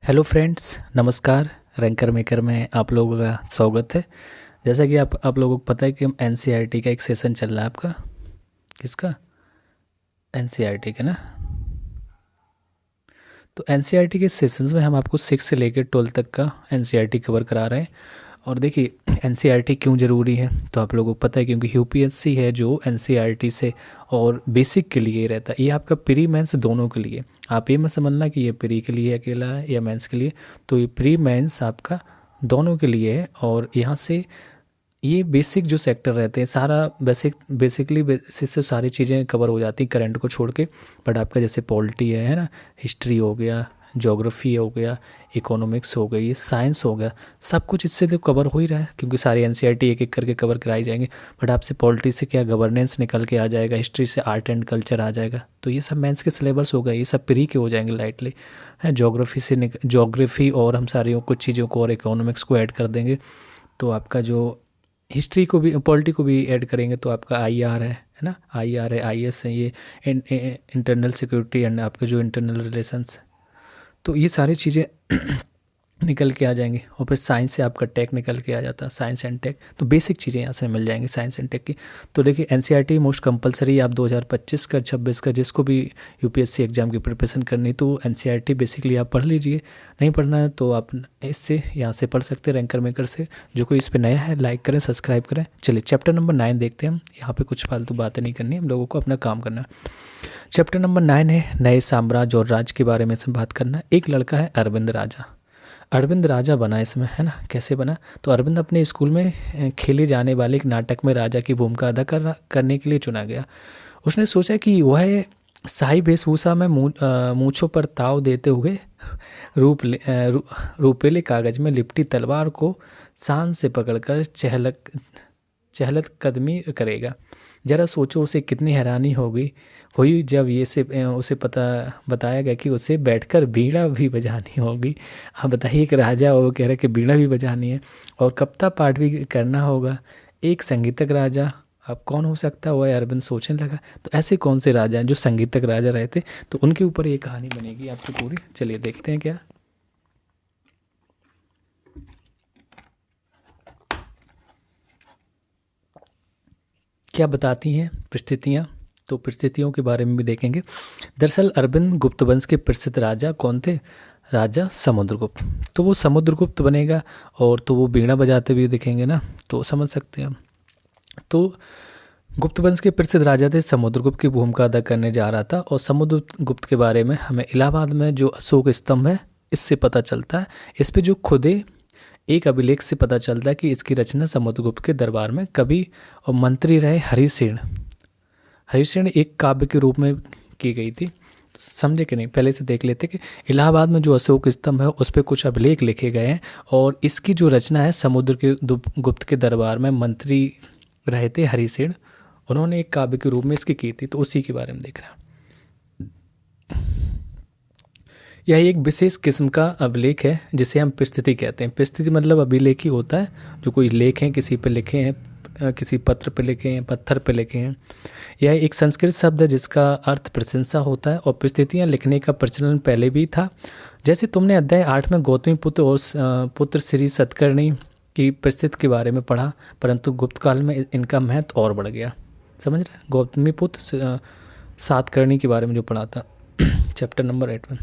Hello friends, नमस्कार। Ranker maker में आप लोगों का स्वागत है। जैसा कि आप लोगों को पता है कि हम एनसीईआरटी का एक सेशन चल रहा है। आपका किसका? एनसीईआरटी का ना। तो एनसीईआरटी के सेशंस में हम आपको 6 से लेकर 12 तक का एनसीईआरटी कवर करा रहे हैं। और देखिए, एनसीईआरटी क्यों ज़रूरी है तो आप लोगों को पता है, क्योंकि यूपीएससी है जो एनसीईआरटी से और बेसिक के लिए रहता है। ये आपका प्री मेंस दोनों के लिए। आप ये मत समझना कि ये प्री के लिए अकेला है या मेंस के लिए। तो ये प्री मेंस आपका दोनों के लिए है। और यहाँ से ये बेसिक जो सेक्टर रहते हैं, सारा बेसिकली बेसिस से सारी चीज़ें कवर हो जाती करंट को छोड़ के। बट आपका जैसे पॉलिटी है ना, हिस्ट्री हो गया, ज्योग्राफी हो गया, इकोनॉमिक्स हो गई, साइंस हो गया, सब कुछ इससे तो कवर हो ही रहा है, क्योंकि सारी एनसीईआरटी एक एक करके कवर कराई जाएंगे। बट आपसे पॉलिटी से क्या गवर्नेंस निकल के आ जाएगा, हिस्ट्री से आर्ट एंड कल्चर आ जाएगा। तो ये सब मेंस के सिलेबस हो गए, ये सब प्री के हो जाएंगे लाइटली है। ज्योग्राफी से ज्योग्राफी और हम सारी कुछ चीज़ों को और इकोनॉमिक्स को ऐड कर देंगे। तो आपका जो हिस्ट्री को भी, पॉलिटी को भी ऐड करेंगे तो आपका आईआर है ना, आईआर है, आईएस है, ये इंटरनल सिक्योरिटी एंड आपके जो इंटरनल रिलेशंस। तो ये सारी चीज़ें निकल के आ जाएंगे। और फिर साइंस से आपका टेक निकल के आ जाता है, साइंस एंड टेक। तो बेसिक चीज़ें यहाँ से मिल जाएंगी साइंस एंड टेक की। तो देखिए, एनसीईआरटी मोस्ट कंपलसरी। आप 2025 का 26 का जिसको भी यूपीएससी एग्ज़ाम की प्रिपरेशन करनी, तो एनसीईआरटी बेसिकली आप पढ़ लीजिए। नहीं पढ़ना है तो आप इससे यहाँ से पढ़ सकते हैं, रैंकर मेकर से। जो कोई इस पर नया है, लाइक करें, सब्सक्राइब करें। चलिए चैप्टर नंबर 9 देखते हैं हम। यहाँ पर कुछ फालतू बातें नहीं करनी, हम लोगों को अपना काम करना है। चैप्टर नंबर 9 है नए साम्राज्य और राज्य के बारे में से बात करना। एक लड़का है अरविंद राजा। अरविंद राजा बना इसमें, है ना। कैसे बना? तो अरविंद अपने स्कूल में खेले जाने वाले एक नाटक में राजा की भूमिका अदा करने के लिए चुना गया। उसने सोचा कि वह शाही वेशभूषा में मूंछों पर ताव देते हुए रूपेले कागज में लिपटी तलवार को शान से पकड़कर चहलत कदमी करेगा। जरा सोचो उसे कितनी हैरानी हुई जब ये से उसे बताया गया कि उसे बैठकर बीड़ा भी बजानी होगी। आप बताइए, एक राजा वो कह रहा है कि बीड़ा भी बजानी है और कप्ता पाठ भी करना होगा। एक संगीतक राजा, अब कौन हो सकता है? वह अरविंद सोचने लगा। तो ऐसे कौन से राजा हैं जो संगीतक राजा रहते? तो उनके ऊपर ये कहानी बनेगी आपकी पूरी। चलिए देखते हैं क्या बताती हैं परिस्थितियाँ। तो परिस्थितियों के बारे में भी देखेंगे। दरअसल अरविंद गुप्त वंश के प्रसिद्ध राजा कौन थे? राजा समुद्रगुप्त। तो वो समुद्रगुप्त बनेगा। और तो वो बीड़ा बजाते हुए दिखेंगे ना, तो समझ सकते हैं हम। तो गुप्त वंश के प्रसिद्ध राजा थे, समुद्रगुप्त की भूमिका अदा करने जा रहा था। और समुद्रगुप्त के बारे में हमें इलाहाबाद में जो अशोक स्तंभ है इससे पता चलता है। इस पे जो खुदे एक अभिलेख से पता चलता है कि इसकी रचना समुद्रगुप्त के दरबार में कवि और मंत्री रहे हरिसेन एक काव्य के रूप में की गई थी। समझे कि नहीं? पहले से देख लेते कि इलाहाबाद में जो अशोक स्तंभ है उस पर कुछ अभिलेख लिखे गए हैं। और इसकी जो रचना है गुप्त के दरबार में मंत्री रहे थे हरिसेन, उन्होंने एक काव्य के रूप में इसकी की थी। तो उसी के बारे में देख रहे हैं। यह एक विशेष किस्म का अभिलेख है जिसे हम परिस्थिति कहते हैं। परिस्थिति मतलब अभिलेख ही होता है, जो कोई लेख हैं किसी पे लिखे हैं, किसी पत्र पे लिखे हैं, पत्थर पे लिखे हैं। यह एक संस्कृत शब्द है जिसका अर्थ प्रशंसा होता है। और परिस्थितियाँ लिखने का प्रचलन पहले भी था। जैसे तुमने अध्याय 8 में गौतमी पुत्र और पुत्र श्री सतकर्णी की परिस्थिति के बारे में पढ़ा, परंतु गुप्त काल में इनका महत्व और बढ़ गया। समझ रहे? गौतमी पुत्र सातकर्णी के बारे में जो पढ़ा था चैप्टर नंबर 8 में।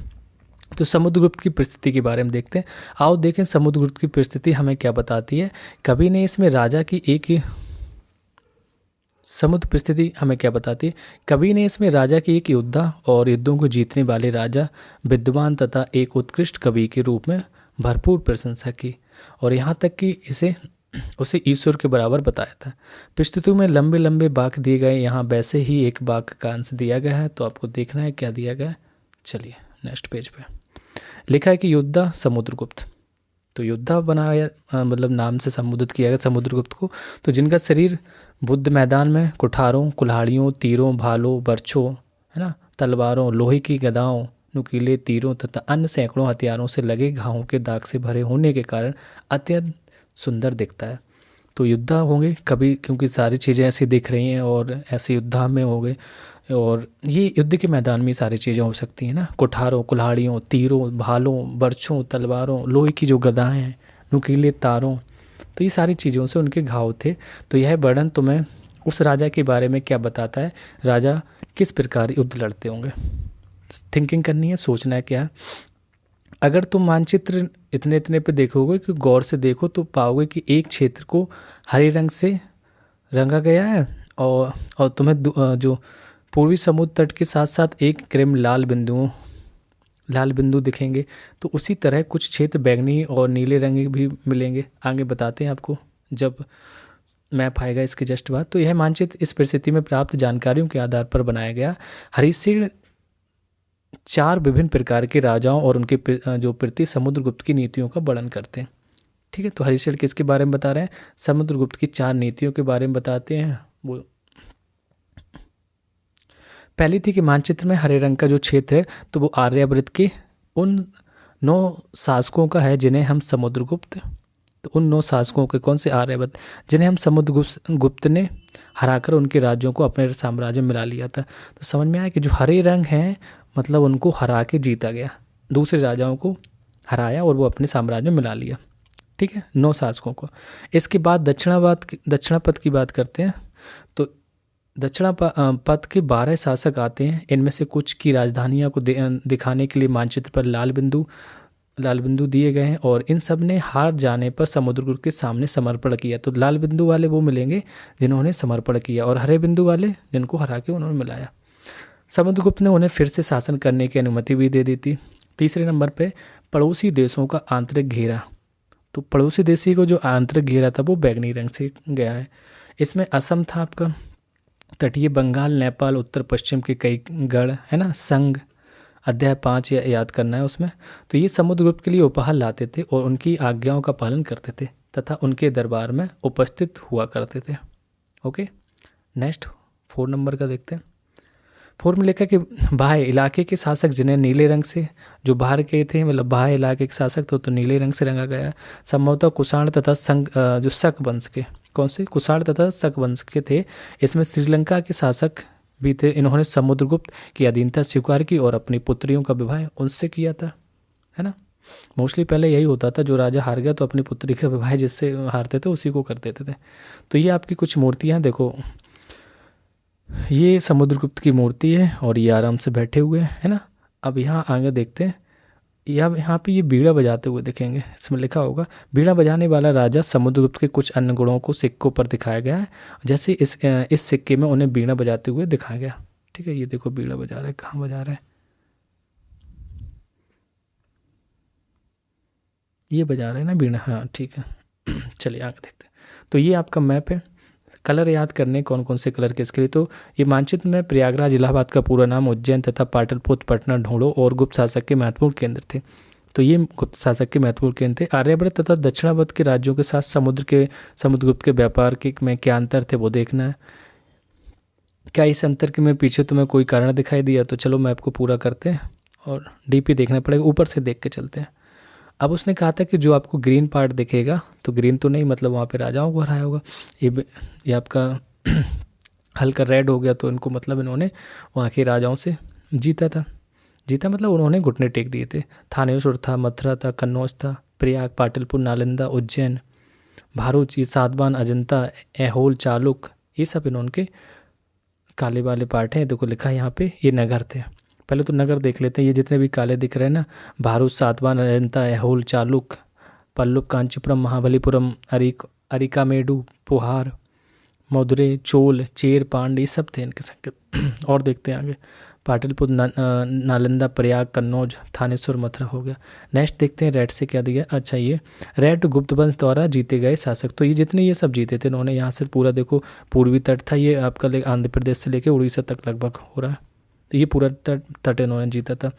तो समुद्रगुप्त की परिस्थिति के बारे में देखते हैं। आओ देखें समुद्रगुप्त की परिस्थिति हमें क्या बताती है। कवि ने इसमें राजा की एक समुद्र परिस्थिति हमें क्या बताती है? कवि ने इसमें राजा की एक योद्धा और युद्धों को जीतने वाले राजा, विद्वान तथा एक उत्कृष्ट कवि के रूप में भरपूर प्रशंसा की। और यहाँ तक कि उसे ईश्वर के बराबर बताया था। परिस्थितियों में लंबे लंबे वाक्य दिए गए, यहाँ वैसे ही एक वाक्य का अंश दिया गया है। तो आपको देखना है क्या दिया गया है। चलिए नेक्स्ट पेज पे लिखा है कि योद्धा समुद्रगुप्त। तो योद्धा बनाया मतलब नाम से संबोधित किया गया समुद्रगुप्त को। तो जिनका शरीर बुद्ध मैदान में कुठारों, कुल्हाड़ियों, तीरों, भालों, बर्छों, है ना, तलवारों, लोहे की गदाओं, नुकीले तीरों तथा अन्य सैकड़ों हथियारों से लगे घावों के दाग से भरे होने के कारण अत्यंत सुंदर दिखता है। तो योद्धा होंगे कभी, क्योंकि सारी चीज़ें ऐसी दिख रही हैं और ऐसे योद्धा में हो गए। और ये युद्ध के मैदान में सारी चीज़ें हो सकती हैं ना, कुठारों, कुल्हाड़ियों, तीरों, भालों, बर्छों, तलवारों, लोहे की जो गदाएं हैं, नुकीले तारों, तो ये सारी चीज़ों से उनके घाव थे। तो यह वर्णन तुम्हें उस राजा के बारे में क्या बताता है, राजा किस प्रकार युद्ध लड़ते होंगे। थिंकिंग करनी है, सोचना है क्या। अगर तुम मानचित्र इतने इतने पे देखोगे कि गौर से देखो तो पाओगे कि एक क्षेत्र को हरे रंग से रंगा गया है और तुम्हें जो पूर्वी समुद्र तट के साथ साथ एक क्रम लाल बिंदु दिखेंगे। तो उसी तरह कुछ क्षेत्र बैंगनी और नीले रंग के भी मिलेंगे, आगे बताते हैं आपको जब मैप आएगा इसके जस्ट बाद। तो यह मानचित्र इस परिस्थिति में प्राप्त जानकारियों के आधार पर बनाया गया। हरिश्चंद्र 4 विभिन्न प्रकार के राजाओं और उनके जो प्रति समुद्रगुप्त की नीतियों का वर्णन करते हैं। ठीक है, तो हरिश्चंद्र किसके बारे में बता रहे हैं, समुद्रगुप्त की 4 नीतियों के बारे में बताते हैं। वो पहली थी कि मानचित्र में हरे रंग का जो क्षेत्र है तो वो आर्यवर्त के उन 9 शासकों का है जिन्हें हम समुद्रगुप्त, तो उन 9 शासकों के कौन से, आर्यवर्त, जिन्हें हम समुद्रगुप्त ने हराकर उनके राज्यों को अपने साम्राज्य में मिला लिया था। तो समझ में आया कि जो हरे रंग हैं मतलब उनको हरा के जीता गया, दूसरे राजाओं को हराया और वो अपने साम्राज्य में मिला लिया। ठीक है, 9 शासकों को। इसके बाद दक्षिणापथ की बात करते हैं। तो दक्षिणापथ के 12 शासक आते हैं। इनमें से कुछ की राजधानियों को दिखाने के लिए मानचित्र पर लाल बिंदु दिए गए हैं और इन सब ने हार जाने पर समुद्रगुप्त के सामने समर्पण किया। तो लाल बिंदु वाले वो मिलेंगे जिन्होंने समर्पण किया और हरे बिंदु वाले जिनको हरा के उन्होंने मिलाया। समुद्रगुप्त ने उन्हें फिर से शासन करने की अनुमति भी दे दी थी। तीसरे नंबर पे पड़ोसी देशों का आंतरिक घेरा। तो पड़ोसी देशी को जो आंतरिक घेरा था वो बैंगनी रंग से गया है। इसमें असम था आपका, तटीय बंगाल, नेपाल, उत्तर पश्चिम के कई गढ़ है ना, संघ, अध्याय 5 याद करना है उसमें। तो ये समुद्रगुप्त के लिए उपहार लाते थे और उनकी आज्ञाओं का पालन करते थे तथा उनके दरबार में उपस्थित हुआ करते थे। ओके, नेक्स्ट 4 नंबर का देखते हैं। 4 में लिखा कि बाह्य इलाके के शासक जिन्हें नीले रंग से, जो बाहर के थे मतलब बाह्य इलाके के शासक तो नीले रंग से रंगा गया। संभवतः कुषाण तथा जो शक वंश के, कौन से, कुषाण तथा शक वंश के थे। इसमें श्रीलंका के शासक भी थे। इन्होंने समुद्रगुप्त की अधीनता स्वीकार की और अपनी पुत्रियों का विवाह उनसे किया था, है ना। मोस्टली पहले यही होता था, जो राजा हार गया तो अपनी पुत्री का विवाह जिससे हारते थे उसी को कर देते थे। तो ये आपकी कुछ मूर्तियाँ देखो, ये समुद्रगुप्त की मूर्ति है और ये आराम से बैठे हुए हैं, है ना। अब यहाँ आगे देखते हैं, यहाँ पे ये बीड़ा बजाते हुए दिखेंगे। इसमें लिखा होगा बीड़ा बजाने वाला राजा समुद्रगुप्त के कुछ अन्य गुणों को सिक्कों पर दिखाया गया है, जैसे इस सिक्के में उन्हें बीड़ा बजाते हुए दिखाया गया। ठीक है, ये देखो बीड़ा बजा रहा है, कहाँ बजा रहा है, ये बजा रहे हैं ना बीड़ा, हाँ ठीक है। चलिए आगे देखते हैं। तो ये आपका मैप है। कलर याद करने कौन कौन से कलर किसके लिए। तो ये मानचित्र में प्रयागराज, इलाहाबाद का पूरा नाम, उज्जैन तथा पाटलिपुत्र, पटना, ढोड़ो और गुप्त शासक के महत्वपूर्ण केंद्र थे। तो ये गुप्त शासक के महत्वपूर्ण केंद्र थे। आर्यभट्ट तथा दक्षिणावर्त के राज्यों के साथ समुद्रगुप्त के व्यापार के में क्या अंतर थे वो देखना है। क्या इस अंतर के में पीछे तुम्हें कोई कारण दिखाई दिया, तो चलो मैप को पूरा करते हैं और डीपी देखना पड़ेगा, ऊपर से देख के चलते हैं। अब उसने कहा था कि जो आपको ग्रीन पार्ट दिखेगा, तो ग्रीन तो नहीं मतलब वहाँ पे राजाओं को हराया होगा। ये आपका हल्का रेड हो गया तो इनको मतलब इन्होंने वहाँ के राजाओं से जीता मतलब उन्होंने घुटने टेक दिए थे। थानेश्वर था, मथुरा था, कन्नौज था, प्रयाग, पाटलिपुत्र, नालंदा, उज्जैन, भारूच, ये सातवाहन, अजंता, ऐहोल, चालुक, ये सब इन्होंने काले वाले पार्ट हैं। देखो लिखा है यहाँ पे, ये नगर थे। पहले तो नगर देख लेते हैं। ये जितने भी काले दिख रहे हैं ना, भारूच, सातवाहन, अजंता, ऐहोल, चालुक, पल्लव, कांचीपुरम, महाबलीपुरम, अरिकामेडु, पुहार, मदुरै, चोल, चेर, पांड, ये सब थे इनके संकेत। और देखते हैं आगे, पाटलिपुत्र, नालंदा, प्रयाग, कन्नौज, थानेश्वर, मथुरा हो गया। नेक्स्ट देखते हैं रेड से क्या दिया। अच्छा, ये रेड गुप्त वंश द्वारा जीते गए शासक। तो ये जितने ये सब जीते थे इन्होंने, यहाँ से पूरा देखो पूर्वी तट था ये आपका, आंध्र प्रदेश से लेकर उड़ीसा तक लगभग हो रहा है। तो ये पूरा तट इन्होंने जीता था।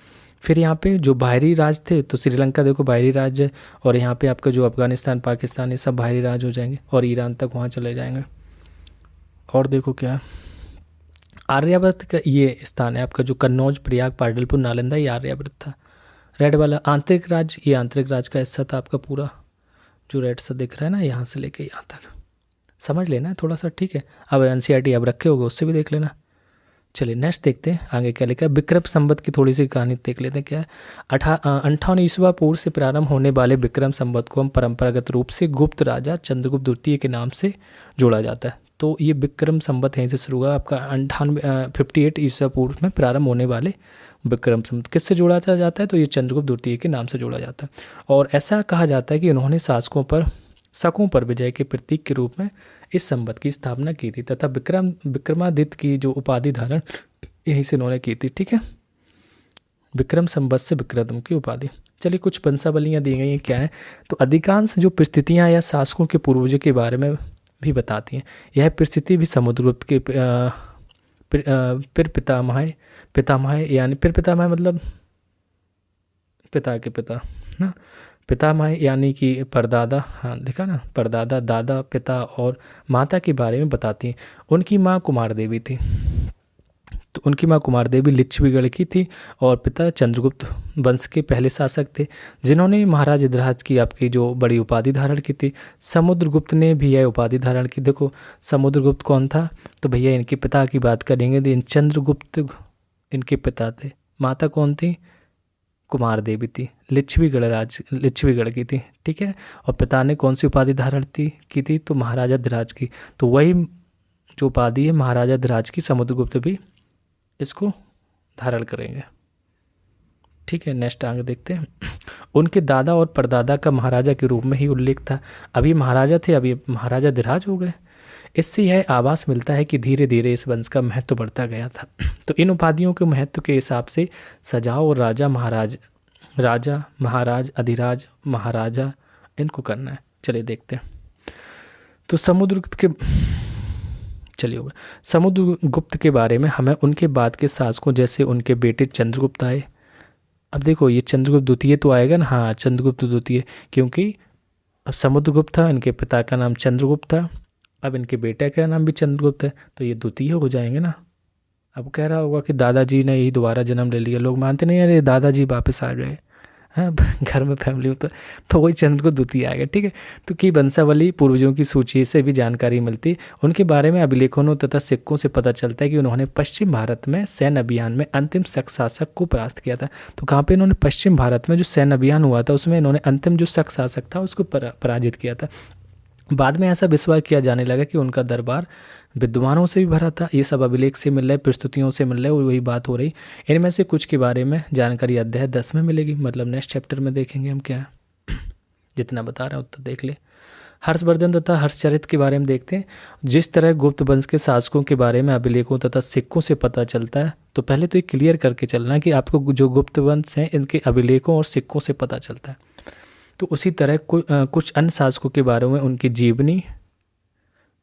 फिर यहाँ पे जो बाहरी राज थे, तो श्रीलंका देखो बाहरी राज्य, और यहाँ पे आपका जो अफगानिस्तान, पाकिस्तान, ये सब बाहरी राज हो जाएंगे और ईरान तक वहाँ चले जाएंगे। और देखो क्या, आर्यावर्त का ये स्थान है आपका, जो कन्नौज, प्रयाग, पाटलिपुत्र, नालंदा, ये आर्यावर्त था। रेड वाला आंतरिक राज, ये आंतरिक राज का हिस्सा था आपका पूरा, जो रेड सा दिख रहा है ना, यहाँ से लेके यहाँ तक समझ लेना है थोड़ा सा, ठीक है। अब एनसीईआरटी अब रखे होगे उससे भी देख लेना। चलिए नेक्स्ट देखते हैं आगे क्या लिखा है। विक्रम संवत की थोड़ी सी कहानी देख लेते हैं क्या है। 58 ईस्वा पूर्व से प्रारंभ होने वाले विक्रम संवत को हम परंपरागत रूप से गुप्त राजा चंद्रगुप्त द्वितीय के नाम से जोड़ा जाता है। तो ये विक्रम संवत यहीं से शुरू हुआ आपका 58 ईस्वा पूर्व में प्रारंभ होने वाले विक्रम संवत किससे जोड़ा जाता है, तो ये चंद्रगुप्त द्वितीय के नाम से जोड़ा जाता है। और ऐसा कहा जाता है कि उन्होंने शकों पर विजय के प्रतीक के रूप में इस संवत की स्थापना की थी तथा विक्रमादित्य की जो उपाधि धारण यहीं से उन्होंने की थी। ठीक है, विक्रम संवत से विक्रम की उपाधि। चलिए कुछ वंशावलियाँ दी गई हैं क्या है, तो अधिकांश जो परिस्थितियाँ या शासकों के पूर्वजों के बारे में भी बताती हैं। यह परिस्थिति भी समुद्रगुप्त के फिर पितामह यानी फिर पितामह मतलब पिता के पिता ना, पितामह यानी कि परदादा, हाँ देखा ना, परदादा, दादा, पिता और माता के बारे में बताती हैं। उनकी माँ कुमार देवी थी, तो उनकी माँ कुमार देवी लिच्छवीगढ़ की थी और पिता चंद्रगुप्त वंश के पहले शासक थे जिन्होंने महाराज अधिराज की आपकी जो बड़ी उपाधि धारण की थी। समुद्रगुप्त ने भी यह उपाधि धारण की। देखो समुद्रगुप्त कौन था, तो भैया इनके पिता की बात करेंगे तो चंद्रगुप्त इनके पिता थे। माता कौन थी, कुमार देवी थी, लिच्छवीगढ़ की थी। ठीक है, और पिता ने कौन सी उपाधि धारण की थी, तो महाराजा धिराज की। तो वही जो उपाधि है महाराजा धिराज की समुद्रगुप्त भी इसको धारण करेंगे। ठीक है, नेक्स्ट आगे देखते हैं। उनके दादा और परदादा का महाराजा के रूप में ही उल्लेख था। अभी महाराजा थे, अभी महाराजा धिराज हो गए। इससे यह आभास मिलता है कि धीरे धीरे इस वंश का महत्व बढ़ता गया था। तो इन उपाधियों के महत्व के हिसाब से सजाओ और राजा महाराज अधिराज महाराजा इनको करना है। चलिए देखते हैं। तो समुद्रगुप्त के बारे में हमें उनके बाद के शासकों जैसे उनके बेटे चंद्रगुप्त आए। अब देखो ये चंद्रगुप्त द्वितीय तो आएगा ना, हाँ चंद्रगुप्त द्वितीय, क्योंकि समुद्रगुप्त था, इनके पिता का नाम चंद्रगुप्त था, अब इनके बेटे का नाम भी चंद्रगुप्त है, तो ये द्वितीय हो जाएंगे ना। अब कह रहा होगा कि दादाजी ने ही दोबारा जन्म ले लिया, लोग मानते नहीं, अरे दादाजी वापस आ गए, हाँ घर में फैमिली होता तो वही चंद्रगुप्त द्वितीय आ गया। ठीक है, तो की वंशावली पूर्वजों की सूची से भी जानकारी मिलती। उनके बारे में अभिलेखनों तथा सिक्कों से पता चलता है कि उन्होंने पश्चिम भारत में सैन्य अभियान में अंतिम शक शासक को परास्त किया था। तो कहाँ पे इन्होंने पश्चिम भारत में जो सैन्य अभियान हुआ था उसमें इन्होंने अंतिम जो शक शासक था उसको पराजित किया था। बाद में ऐसा विश्वास किया जाने लगा कि उनका दरबार विद्वानों से भी भरा था। ये सब अभिलेख से मिल रहा है, प्रस्तुतियों से मिल रहा है, वही बात हो रही। इनमें से कुछ के बारे में जानकारी अध्याय 10 में मिलेगी, मतलब नेक्स्ट चैप्टर में देखेंगे हम क्या है। जितना बता रहा हूँ उतना देख ले। हर्षवर्धन तथा हर्षचरित के बारे में देखते हैं। जिस तरह गुप्त वंश के शासकों के बारे में अभिलेखों तथा सिक्कों से पता चलता है, तो पहले तो ये क्लियर करके चलना कि आपको जो गुप्त वंश हैं इनके अभिलेखों और सिक्कों से पता चलता है। तो उसी तरह कुछ अन्य शासकों के बारे में उनकी जीवनी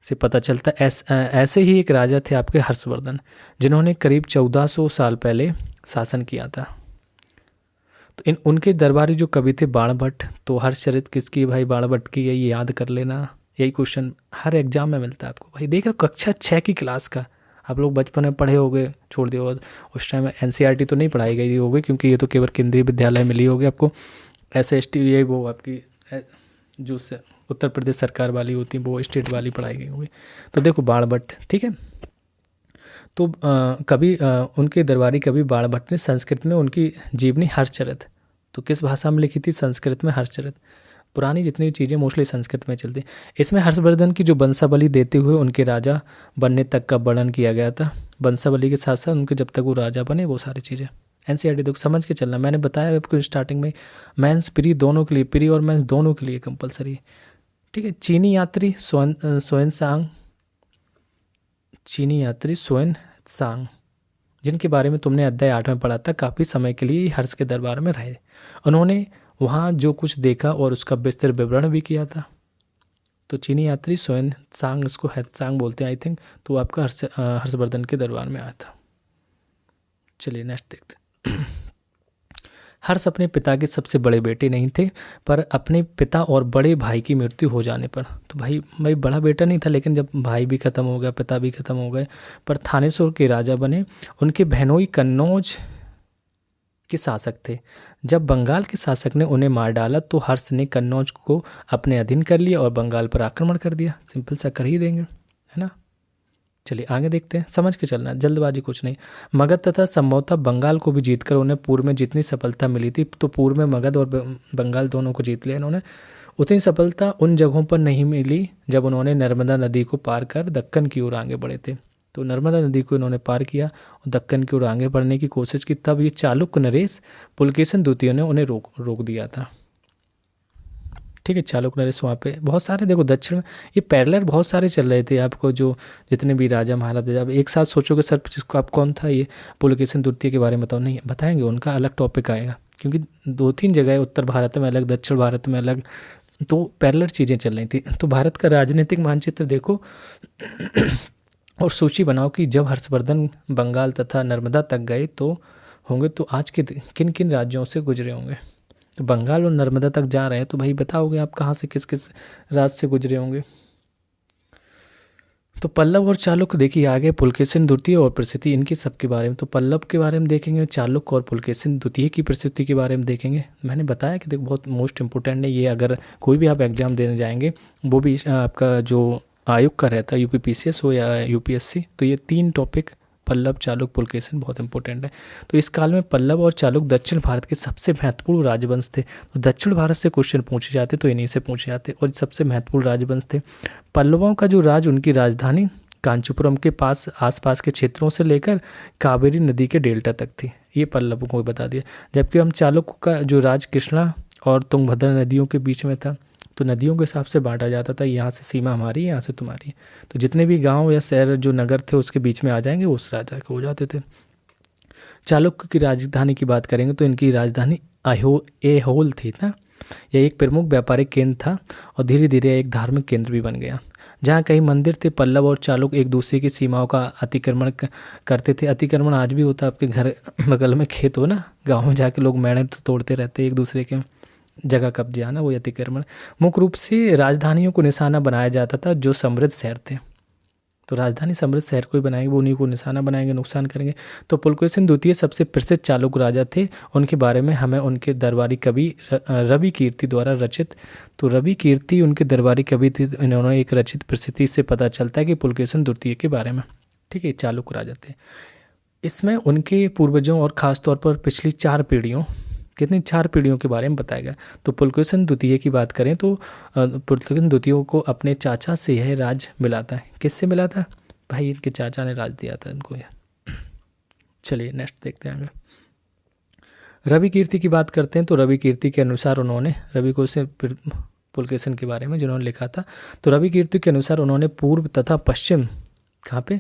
से पता चलता है। ऐसे ही एक राजा थे आपके हर्षवर्धन, जिन्होंने करीब 1400 साल पहले शासन किया था। तो उनके दरबारी जो कवि थे बाणभट्ट। तो हर्षचरित किसकी, भाई बाणभट्ट की, यही याद कर लेना, यही क्वेश्चन हर एग्जाम में मिलता है आपको। भाई देख रहे हो कक्षा 6 की क्लास का, आप लोग बचपन में पढ़े होंगे, छोड़ दिए होगा उस टाइम एनसीईआरटी तो नहीं पढ़ाई गई होगी, क्योंकि ये तो केवल केंद्रीय विद्यालय मिली होगी आपको। SST ये वो आपकी जो से उत्तर प्रदेश सरकार वाली होती है वो स्टेट वाली पढ़ाई गई होगी। तो देखो बाणभट्ट, ठीक है। तो कभी उनके दरबारी कवि बाणभट्ट ने संस्कृत में उनकी जीवनी हर्षचरित, तो किस भाषा में लिखी थी, संस्कृत में हर्षचरित। पुरानी जितनी चीज़ें मोस्टली संस्कृत में चलती। इसमें हर्षवर्धन की जो वंशावली देते हुए उनके राजा बनने तक का वर्णन किया गया था। वंशावली के साथ साथ उनके जब तक वो राजा बने वो सारी चीज़ें। एनसीईआरटी देखो समझ के चलना, मैंने बताया आपको स्टार्टिंग में, मेंस प्री दोनों के लिए, प्री और मेंस दोनों के लिए कंपलसरी। ठीक है, चीनी यात्री सोएनसांग, जिनके बारे में तुमने अध्याय 8 में पढ़ा था, काफ़ी समय के लिए हर्ष के दरबार में रहे। उन्होंने वहाँ जो कुछ देखा और उसका विस्तृत विवरण भी किया था। तो चीनी यात्री सोएनसांग, इसको हेत्सांग बोलते हैं आई थिंक, तो आपका हर्षवर्धन के दरबार में आया था। चलिए नेक्स्ट देखते हैं। हर्ष अपने पिता के सबसे बड़े बेटे नहीं थे, पर अपने पिता और बड़े भाई की मृत्यु हो जाने पर, तो भाई बड़ा बेटा नहीं था, लेकिन जब भाई भी खत्म हो गया, पिता भी खत्म हो गए, पर थानेश्वर के राजा बने। उनके बहनोई कन्नौज के शासक थे। जब बंगाल के शासक ने उन्हें मार डाला तो हर्ष ने कन्नौज को अपने अधीन कर लिया और बंगाल पर आक्रमण कर दिया। सिंपल सा कर ही देंगे, है ना। चलिए आगे देखते हैं, समझ के चलना, जल्दबाजी कुछ नहीं। मगध तथा संभवतः बंगाल को भी जीतकर उन्हें पूर्व में जितनी सफलता मिली थी, तो पूर्व में मगध और बंगाल दोनों को जीत लिया इन्होंने, उतनी सफलता उन जगहों पर नहीं मिली जब उन्होंने नर्मदा नदी को पार कर दक्कन की ओर आगे बढ़े थे। तो नर्मदा नदी को इन्होंने पार किया और दक्कन की ओर आगे बढ़ने की कोशिश की, तब ये चालुक्य नरेश पुलकेशिन द्वितीय ने उन्हें रोक दिया था। ठीक है, चालुक्य नरेश वहाँ पे बहुत सारे, देखो दक्षिण में ये पैरेलल बहुत सारे चल रहे थे आपको, जो जितने भी राजा महाराजा, अब एक साथ सोचोगे सर जिसको आप कौन था ये पुलकेशिन द्वितीय के बारे में बताओ, नहीं बताएंगे, उनका अलग टॉपिक आएगा, क्योंकि 2-3 जगह है, उत्तर भारत में अलग, दक्षिण भारत में अलग, तो पैरेलल चीज़ें चल रही थी। तो भारत का राजनीतिक मानचित्र देखो और सूची बनाओ कि जब हर्षवर्धन बंगाल तथा नर्मदा तक गए तो होंगे, तो आज के किन किन राज्यों से गुजरे होंगे। तो बंगाल और नर्मदा तक जा रहे हैं, तो भाई बताओगे आप कहाँ से किस किस राज्य से गुजरे होंगे। तो पल्लव और चालुक्य देखिए आगे, पुलकेशिन द्वितीय और प्रसिद्धि इनकी सबके बारे में, तो पल्लव के बारे में देखेंगे, चालुक्य और पुलकेशिन द्वितीय की प्रसिद्धि के बारे में देखेंगे। मैंने बताया कि देखो बहुत मोस्ट इंपॉर्टेंट है ये, अगर कोई भी आप एग्जाम देने जाएंगे, वो भी आपका जो आयोग का रहता है, यूपीपीसीएस हो या यूपीएससी, तो ये 3 टॉपिक पल्लव चालुक्य पुलकेशिन बहुत इंपॉर्टेंट है। तो इस काल में पल्लव और चालुक्य दक्षिण भारत के सबसे महत्वपूर्ण राजवंश थे। तो दक्षिण भारत से क्वेश्चन पूछे जाते तो इन्हीं से पूछे जाते, और सबसे महत्वपूर्ण राजवंश थे। पल्लवों का जो राज, उनकी राजधानी कांचीपुरम के पास आसपास के क्षेत्रों से लेकर कावेरी नदी के डेल्टा तक थी, ये पल्लवों को बता दिया। जबकि हम चालुक्य का जो राज कृष्णा और तुंगभद्रा नदियों के बीच में था, तो नदियों के हिसाब से बांटा जाता था, यहाँ से सीमा हमारी, यहाँ से तुम्हारी, तो जितने भी गांव या शहर जो नगर थे उसके बीच में आ जाएंगे, उस राजा के हो जाते थे। चालुक्य की राजधानी की बात करेंगे तो इनकी राजधानी ऐहोल थी ना, यह एक प्रमुख व्यापारिक केंद्र था और धीरे धीरे एक धार्मिक केंद्र भी बन गया, जहाँ कई मंदिर थे। पल्लव और चालुक्य एक दूसरे की सीमाओं का अतिक्रमण करते थे। अतिक्रमण आज भी होता है, आपके घर बगल में खेत हो ना, गाँव में जाके लोग मेढ़े तोड़ते रहते एक दूसरे के जगह कब्जे आना, वो अतिक्रमण। मुख्य रूप से राजधानियों को निशाना बनाया जाता था जो समृद्ध शहर थे, तो राजधानी समृद्ध शहर को ही बनाएंगे, वो उन्हीं को निशाना बनाएंगे, नुकसान करेंगे। तो पुलकेशिन द्वितीय सबसे प्रसिद्ध चालुक्य राजा थे, उनके बारे में हमें उनके दरबारी कवि रवि कीर्ति द्वारा रचित, तो रवि कीर्ति उनके दरबारी कवि थे, इन्होंने एक रचित प्रसिद्धि से पता चलता है कि पुलकेशिन द्वितीय के बारे में। ठीक है, चालुक्य राजा थे। इसमें उनके पूर्वजों और ख़ासतौर पर पिछली 4 पीढ़ियों, कितनी 4 पीढ़ियों के बारे में बताएगा। तो पुलकेशिन द्वितीय की बात करें तो पुलकेशिन द्वितीय को अपने चाचा से यह राज मिला था। किससे मिला था भाई? इनके चाचा ने राज दिया था इनको यह। चलिए नेक्स्ट देखते हैं आगे। रवि कीर्ति की बात करते हैं तो रवि कीर्ति के अनुसार उन्होंने, रवि को से पुलकेशिन के बारे में जिन्होंने लिखा था, तो रवि कीर्ति के अनुसार उन्होंने पूर्व तथा पश्चिम, कहाँ पे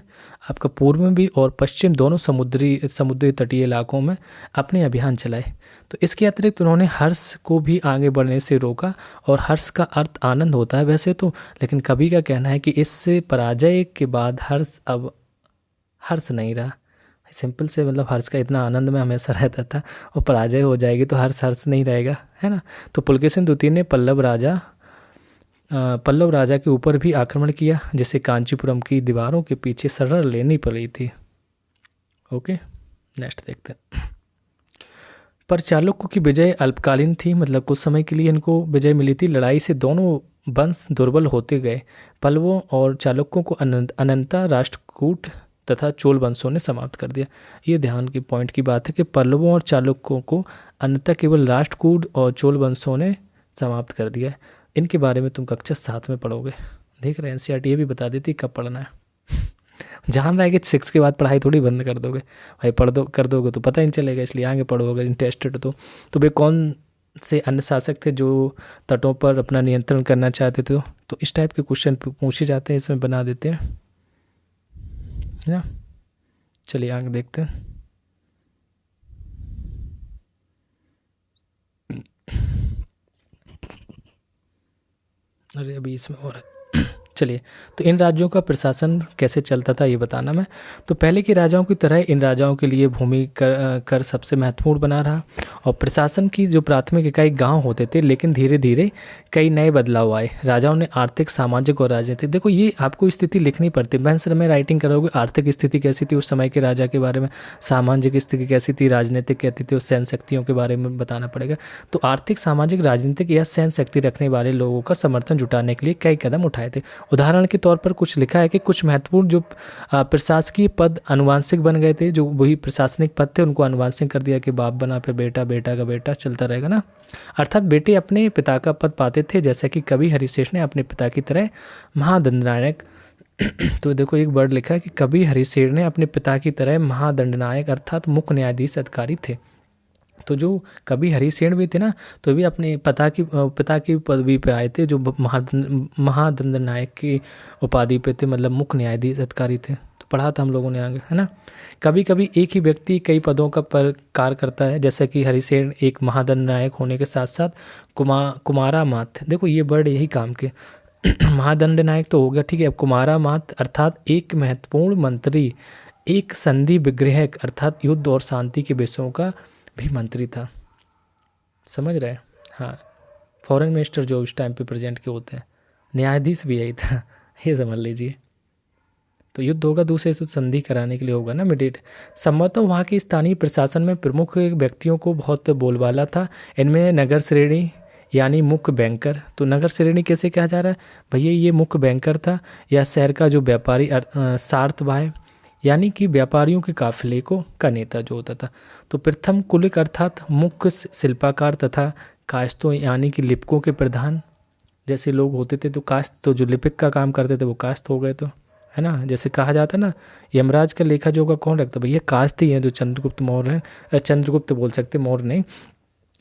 आपका पूर्व में भी और पश्चिम दोनों समुद्री तटीय इलाकों में अपने अभियान चलाए। तो इसके अतिरिक्त उन्होंने हर्ष को भी आगे बढ़ने से रोका, और हर्ष का अर्थ आनंद होता है वैसे तो, लेकिन कवि का कहना है कि इससे पराजय के बाद हर्ष अब हर्ष नहीं रहा। सिंपल से मतलब हर्ष का इतना आनंद में हमेशा रहता था, और पराजय हो जाएगी तो हर्ष नहीं रहेगा, है ना। तो पुलकेशिन द्वितीय ने पल्लव राजा के ऊपर भी आक्रमण किया, जिसे कांचीपुरम की दीवारों के पीछे शरण लेनी पड़ी थी। ओके नेक्स्ट देखते हैं। पर चालुक्य की विजय अल्पकालीन थी, मतलब कुछ समय के लिए इनको विजय मिली थी। लड़ाई से दोनों वंश दुर्बल होते गए। पल्लवों और चालुक्यों को अनंता राष्ट्रकूट तथा चोल वंशों ने समाप्त कर दिया। ये ध्यान की पॉइंट की बात है कि पल्लवों और चालुक्यों को अनंता केवल राष्ट्रकूट और चोल वंशों ने समाप्त कर दिया। इनके बारे में तुम कक्षा 7 में पढ़ोगे, देख रहे हैं। एनसीईआरटी ये भी बता देती कब पढ़ना है। जान रहा है कि 6 के बाद पढ़ाई थोड़ी बंद कर दोगे भाई, कर दोगे तो पता ही नहीं चलेगा, इसलिए आगे पढ़ोगे इंटरेस्टेड तो वे कौन से अन्य शासक थे जो तटों पर अपना नियंत्रण करना चाहते थे। तो इस टाइप के क्वेश्चन पूछे जाते हैं, इसमें बना देते हैं, है ना। चलिए आगे देखते हैं। अरे अभी इसमें और है। चलिए, तो इन राज्यों का प्रशासन कैसे चलता था ये बताना मैं। तो पहले के राजाओं की तरह इन राजाओं के लिए भूमि कर सबसे महत्वपूर्ण बना रहा, और प्रशासन की जो प्राथमिक इकाई गांव होते थे, लेकिन धीरे धीरे कई नए बदलाव आए। राजाओं ने आर्थिक, सामाजिक और राजनीतिक, देखो ये आपको स्थिति लिखनी पड़ती है। बहन में राइटिंग करोगे आर्थिक स्थिति कैसी थी उस समय के राजा के बारे में, सामाजिक स्थिति कैसी थी, राजनीतिक कैसी थी, और सैन्य शक्तियों के बारे में बताना पड़ेगा। तो आर्थिक, सामाजिक, राजनीतिक या सैन्य शक्ति रखने वाले लोगों का समर्थन जुटाने के लिए कई कदम उठाए थे। उदाहरण के तौर पर कुछ लिखा है कि कुछ महत्वपूर्ण जो प्रशासकीय पद अनुवांशिक बन गए थे, जो वही प्रशासनिक पद थे उनको अनुवांशिक कर दिया कि बाप बना पे बेटा, बेटा का बेटा, चलता रहेगा ना। अर्थात बेटे अपने पिता का पद पाते थे, जैसा कि कवि हरिशेष ने अपने पिता की तरह महादंडनायक तो देखो एक वर्ड लिखा है कि कवि हरिशेष ने अपने पिता की तरह महादंडनायक अर्थात मुख्य न्यायाधीश अधिकारी थे। तो जो कवि हरिसेन भी थे ना, तो भी अपने पिता की पदवी पे आए थे, जो महादंड नायक की उपाधि पे थे, मतलब मुख्य न्यायाधीश अधिकारी थे। तो पढ़ा था हम लोगों ने आगे, है ना। कभी कभी एक ही व्यक्ति कई पदों का पर कार्य करता है, जैसे कि हरिसेन एक महादंड नायक होने के साथ साथ कुमारा मात थे। देखो ये वर्ड यही काम के महादंड नायक तो हो गया, ठीक है। अब कुमारा मात अर्थात एक महत्वपूर्ण मंत्री, एक संधि विग्रहक अर्थात युद्ध और शांति के विषयों का भी मंत्री था। समझ रहे हैं? हाँ, फॉरेन मिनिस्टर जो उस टाइम पे प्रेजेंट के होते हैं, न्यायाधीश भी यही था ये समझ लीजिए। तो युद्ध होगा दूसरे से संधि कराने के लिए होगा ना मीडिएट। संभवतः वहाँ की स्थानीय प्रशासन में प्रमुख व्यक्तियों को बहुत बोलबाला था। इनमें नगर श्रेणी यानी मुख्य बैंकर। तो नगर श्रेणी कैसे कहा जा रहा है भैया, ये मुख्य बैंकर था, या शहर का जो व्यापारी सार्थभाई यानी कि व्यापारियों के काफिले को का नेता जो होता था। तो प्रथम कुलिक अर्थात मुख्य शिल्पाकार तथा काश्तों यानी कि लिपकों के प्रधान जैसे लोग होते थे। तो काश्त तो जो लिपिक का काम करते थे वो काश्त हो गए, तो है ना। जैसे कहा जाता है ना यमराज का लेखा जोखा कौन रखता, भैया काश्त ही है, जो चंद्रगुप्त मौर्य है, चंद्रगुप्त बोल सकते मौर्य नहीं,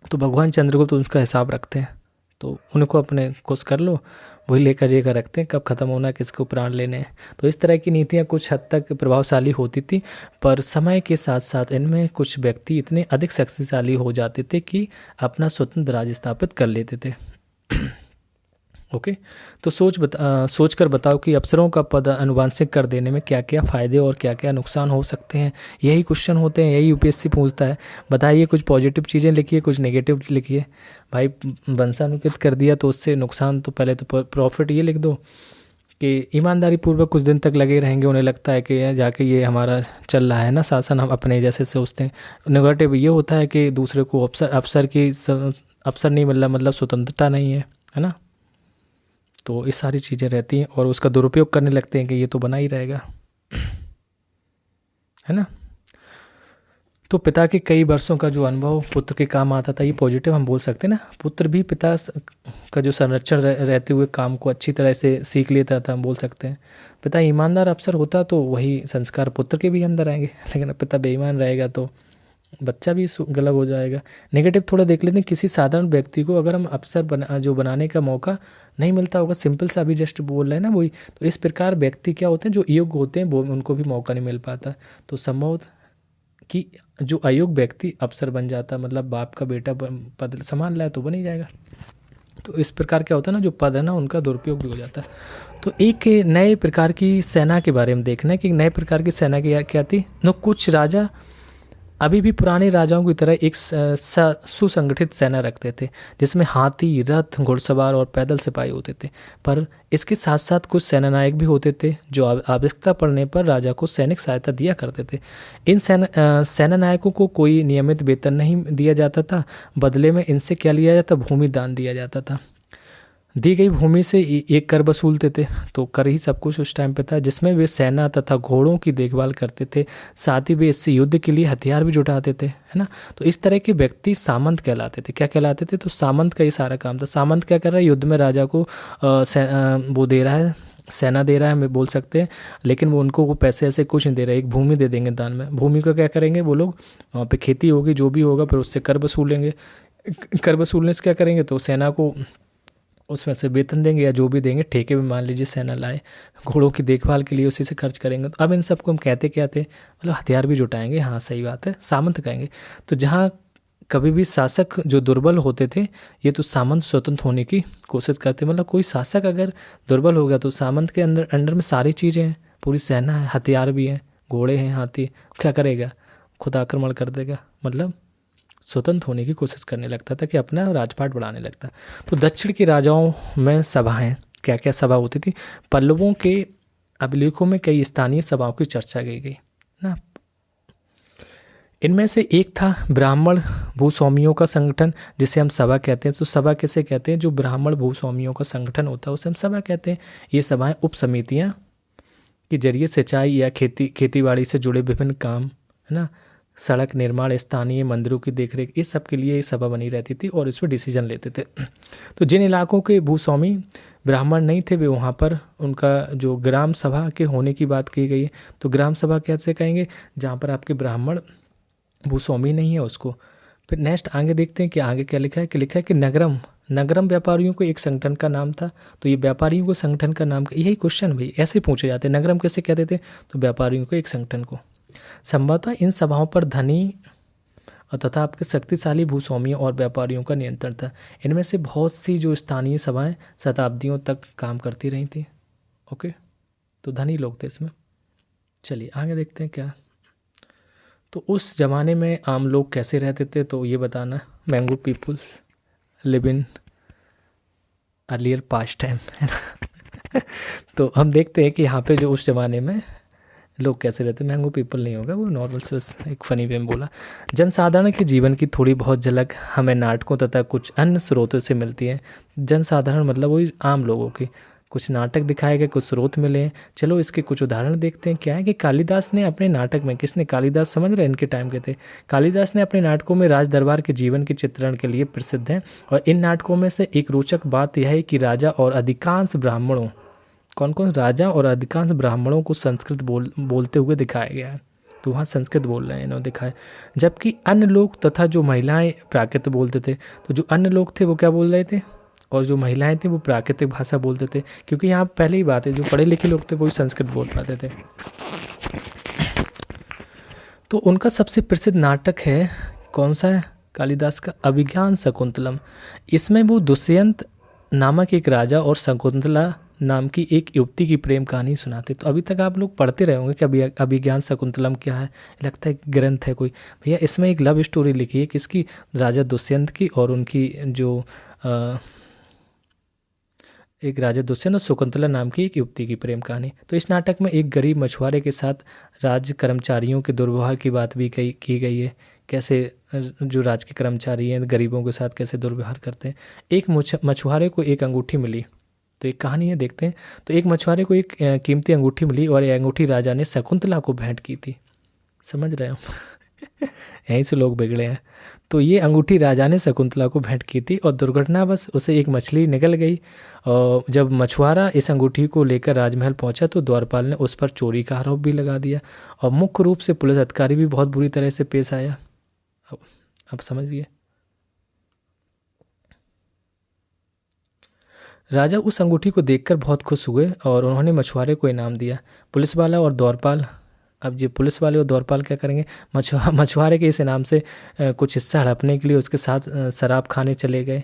तो भगवान चंद्रगुप्त उसका हिसाब रखते हैं। तो उनको अपने कुछ कर लो, वही लेकर जेकर रखते हैं, कब ख़त्म होना किसको प्राण लेने हैं। तो इस तरह की नीतियाँ कुछ हद तक प्रभावशाली होती थी, पर समय के साथ साथ इनमें कुछ व्यक्ति इतने अधिक शक्तिशाली हो जाते थे कि अपना स्वतंत्र राज्य स्थापित कर लेते थे। ओके, तो सोच कर बताओ कि अफसरों का पद अनुवांशिक कर देने में क्या क्या फ़ायदे और क्या क्या नुकसान हो सकते हैं। यही क्वेश्चन होते हैं, यही यूपीएससी पूछता है। बताइए, कुछ पॉजिटिव चीज़ें लिखिए, कुछ नेगेटिव लिखिए। भाई वंशानुगत कर दिया तो उससे नुकसान, तो पहले तो प्रॉफिट ये लिख दो कि ईमानदारी पूर्वक कुछ दिन तक लगे रहेंगे, उन्हें लगता है कि जाके ये हमारा चल रहा है ना शासन, हम अपने जैसे सोचते हैं। नेगेटिव ये होता है कि दूसरे को अफसर नहीं मिल रहा, मतलब स्वतंत्रता नहीं है ना। तो ये सारी चीज़ें रहती हैं और उसका दुरुपयोग करने लगते हैं कि ये तो बना ही रहेगा, है ना। तो पिता के कई वर्षों का जो अनुभव पुत्र के काम आता था, ये पॉजिटिव हम बोल सकते हैं ना। पुत्र भी पिता का जो संरक्षण रहते हुए काम को अच्छी तरह से सीख लेता था, हम बोल सकते हैं। पिता ईमानदार अफसर होता तो वही संस्कार पुत्र के भी अंदर आएंगे, लेकिन पिता बेईमान रहेगा तो बच्चा भी गलत हो जाएगा। नेगेटिव थोड़ा देख लेते हैं, किसी साधारण व्यक्ति को अगर हम अफसर बनाने का मौका नहीं मिलता होगा, सिंपल सा अभी जस्ट बोल रहे हैं ना वही, तो इस प्रकार व्यक्ति क्या होते हैं जो योग्य होते हैं वो उनको भी मौका नहीं मिल पाता। तो संभव कि जो अयोग्य व्यक्ति अफसर बन जाता, मतलब बाप का बेटा पद संभाल रहा है तो बन ही जाएगा। तो इस प्रकार क्या होता है ना, जो पद है ना उनका दुरुपयोग भी हो जाता है। तो एक नए प्रकार की सेना के बारे में देखना है कि नए प्रकार की सेना की क्या थी। न कुछ राजा अभी भी पुराने राजाओं की तरह एक सुसंगठित सेना रखते थे, जिसमें हाथी, रथ, घुड़सवार और पैदल सिपाही होते थे। पर इसके साथ साथ कुछ सेनानायक भी होते थे जो आवश्यकता पड़ने पर राजा को सैनिक सहायता दिया करते थे। इन सेनानायकों को कोई नियमित वेतन नहीं दिया जाता था, बदले में इनसे क्या लिया जाता, भूमि दान दिया जाता था। दी गई भूमि से एक कर वसूलते थे। तो कर ही सब कुछ उस टाइम पे था, जिसमें वे सेना तथा घोड़ों की देखभाल करते थे, साथ ही वे इससे युद्ध के लिए हथियार भी जुटाते थे, है ना। तो इस तरह के व्यक्ति सामंत कहलाते थे। क्या कहलाते थे, तो सामंत का ये सारा काम था। सामंत क्या कर रहा है, युद्ध में राजा को वो दे रहा है, सेना दे रहा है, हमें बोल सकते हैं, लेकिन वो उनको वो पैसे ऐसे कुछ नहीं दे रहा है, एक भूमि दे देंगे दान में। भूमि का क्या करेंगे वो लोग, वहाँ पे खेती होगी, जो भी होगा, फिर उससे कर वसूलेंगे। कर वसूलने से क्या करेंगे, तो सेना को उसमें से वेतन देंगे या जो भी देंगे, ठेके में मान लीजिए सेना लाए, घोड़ों की देखभाल के लिए उसी से खर्च करेंगे। तो अब इन सबको हम कहते क्या थे, मतलब हथियार भी जुटाएंगे, हाँ सही बात है, सामंत कहेंगे। तो जहाँ कभी भी शासक जो दुर्बल होते थे, ये तो सामंत स्वतंत्र होने की कोशिश करते। मतलब कोई शासक अगर दुर्बल हो गया तो सामंत के अंडर में सारी चीज़ें हैं, पूरी सेना है, हथियार भी हैं, घोड़े हैं, हाथी, क्या करेगा, खुद आक्रमण कर देगा। मतलब स्वतंत्र होने की कोशिश करने लगता था कि अपना राजपाट बढ़ाने लगता। तो दक्षिण के राजाओं में सभाएं, क्या क्या सभा होती थी, पल्लवों के अभिलेखों में कई स्थानीय सभाओं की चर्चा की गई ना। इनमें से एक था ब्राह्मण भूस्वामियों का संगठन, जिसे हम सभा कहते हैं। तो सभा किसे कहते हैं? जो ब्राह्मण भूस्वामियों का संगठन होता है उसे हम सभा कहते हैं। ये सभाएं उप समितियाँ के जरिए सिंचाई या खेतीबाड़ी से जुड़े विभिन्न काम, है ना, सड़क निर्माण, स्थानीय मंदिरों की देखरेख, इस सब के लिए ये सभा बनी रहती थी और इस पर डिसीजन लेते थे। तो जिन इलाकों के भूस्वामी ब्राह्मण नहीं थे वे वहाँ पर उनका जो ग्राम सभा के होने की बात की गई है। तो ग्राम सभा कैसे कहेंगे? जहाँ पर आपके ब्राह्मण भूस्वामी नहीं है उसको। फिर नेक्स्ट आगे देखते हैं कि आगे क्या लिखा है कि लिखा है कि नगरम नगरम व्यापारियों को एक संगठन का नाम था। तो ये व्यापारियों को संगठन का नाम, यही क्वेश्चन भाई ऐसे ही पूछे जाते हैं। नगरम कैसे कहते थे? तो व्यापारियों को एक संगठन को। संभवतः इन सभाओं पर धनी और तथा आपके शक्तिशाली भूस्वामियों और व्यापारियों का नियंत्रण था। इनमें से बहुत सी जो स्थानीय सभाएं शताब्दियों तक काम करती रही थी। ओके, तो धनी लोग थे इसमें। चलिए आगे देखते हैं क्या। तो उस ज़माने में आम लोग कैसे रहते थे, तो ये बताना। Mango peoples live in earlier past time, है ना। तो हम देखते हैं कि यहाँ पे जो उस ज़माने में लोग कैसे रहते। मैंगो पीपल नहीं होगा, वो नॉर्मल से बस एक फ़नी वे में बोला। जनसाधारण के जीवन की थोड़ी बहुत झलक हमें नाटकों तथा कुछ अन्य स्रोतों से मिलती है। जनसाधारण मतलब वही आम लोगों की। कुछ नाटक दिखाए गए, कुछ स्रोत मिले हैं। चलो इसके कुछ उदाहरण देखते हैं। क्या है कि कालिदास ने अपने नाटक में, किसने? कालिदास, समझ रहे इनके टाइम के थे। कालिदास ने अपने नाटकों में राज दरबार के जीवन के चित्रण के लिए प्रसिद्ध हैं। और इन नाटकों में से एक रोचक बात यह है कि राजा और अधिकांश ब्राह्मणों, कौन कौन? राजा और अधिकांश ब्राह्मणों को संस्कृत बोलते हुए दिखाया गया है। तो वहाँ संस्कृत बोल रहे हैं इन्होंने दिखाया। जबकि अन्य लोग तथा जो महिलाएं प्राकृत बोलते थे। तो जो अन्य लोग थे वो क्या बोल रहे थे, और जो महिलाएं थी वो प्राकृतिक भाषा बोलते थे। क्योंकि यहाँ पहले ही बात है, जो पढ़े लिखे लोग थे वो संस्कृत बोल पाते थे। तो उनका सबसे प्रसिद्ध नाटक है, कौन सा है? कालिदास का अभिज्ञान शकुंतलम। इसमें वो दुष्यंत नामक एक राजा और शकुंतला नाम की एक युवती की प्रेम कहानी सुनाते। तो अभी तक आप लोग पढ़ते रहे होंगे कि अभिज्ञान शकुंतलम क्या है। लगता है ग्रंथ है कोई। भैया इसमें एक लव स्टोरी लिखी है, किसकी? राजा दुष्यंत की और उनकी जो एक राजा दुष्यंत और शकुंतला नाम की एक युवती की प्रेम कहानी। तो इस नाटक में एक गरीब मछुआरे के साथ राज कर्मचारियों के दुर्व्यवहार की बात भी की गई है। कैसे जो राज के कर्मचारी हैं गरीबों के साथ कैसे दुर्व्यवहार करते हैं। एक मछुआरे को एक अंगूठी मिली। तो एक कहानी है, देखते हैं। तो एक मछुआरे को एक कीमती अंगूठी मिली और ये अंगूठी राजा ने शकुंतला को भेंट की थी। समझ रहे हो? यहीं से लोग बिगड़े हैं। तो ये अंगूठी राजा ने शकुंतला को भेंट की थी और दुर्घटनावश उसे एक मछली निगल गई। और जब मछुआरा इस अंगूठी को लेकर राजमहल पहुंचा तो द्वारपाल ने उस पर चोरी का आरोप भी लगा दिया और मुख्य रूप से पुलिस अधिकारी भी बहुत बुरी तरह से पेश आया। अब समझिए। राजा उस अंगूठी को देखकर बहुत खुश हुए और उन्होंने मछुआरे को इनाम दिया। पुलिस वाला और द्वारपाल, अब ये पुलिस वाले और द्वारपाल क्या करेंगे? मछुआरे के इस इनाम से कुछ हिस्सा हड़पने के लिए उसके साथ शराब खाने चले गए,